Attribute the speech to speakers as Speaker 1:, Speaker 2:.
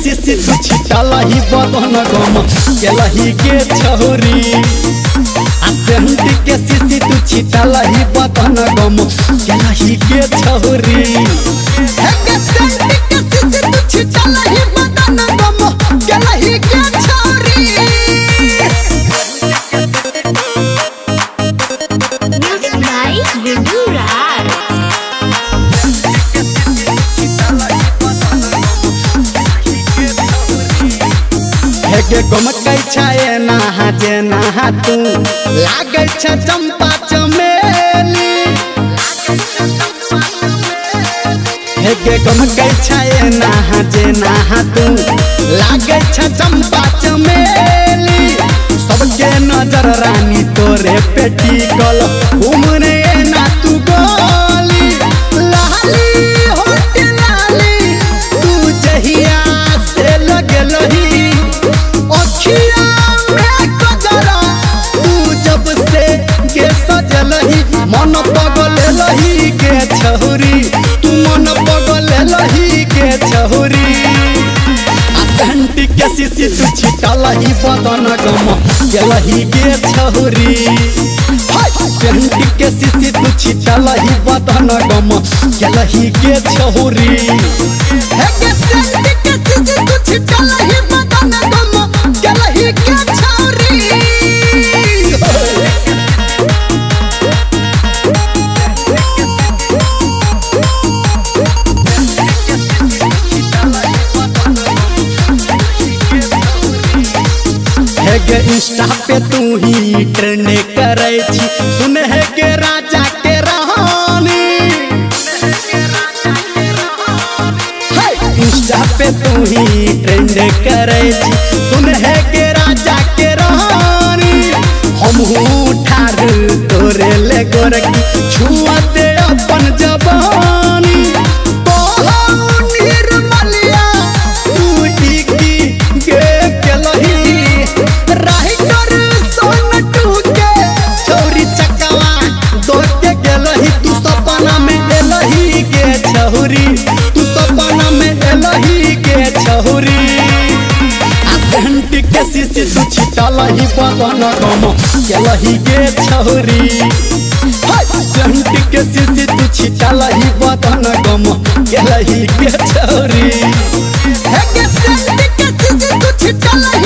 Speaker 1: सीसी तू छिटलही बदन गम केलही के छौरी सेंट के सीसी तू छिटलही बदन गम केलही के छौरी
Speaker 2: सेंट के सीसी तू छिटलही बदन गम केलही के छौरी।
Speaker 3: Music by Ridu Raj।
Speaker 1: हेगे गमकै छाए नहा जे नहा तू लागे छ चंपा चमेली हेगे गमकै छाए नहा जे नहा तू लागे छ चंपा चमेली सबके नजर रानी तोरे पेटी कल घूमने ना तू गोली लाली होट लाली तू जहिया से लगलही मन पगल लही के छौरी तू मन पगल लही के छौरी सेंट के सीसी तू छिटलही बदन गम केलही के छौरी सेंट के सीसी तू छिटलही बदन गम केलही के छौरी
Speaker 2: सेंट के सीसी तू छिटलही बदन गम केलही के छौरी।
Speaker 1: इंस्टा पे तू ही ट्रेंड करे छी सुने है के राजा के रानी इंस्टा पे तू ही ट्रेंड करे छी सुने है के राजा के रानी हम ठार तोरे ले गोरकी छुआ दे अपन जवानी तू सपना में एलही के छौरी सेंट के सीसी तू छिटलही बदन गम केलही के छौरी सेंट के सीसी तू छिटलही बदन गम केलही के छौरी
Speaker 2: सेंट के सीसी तू छिटलही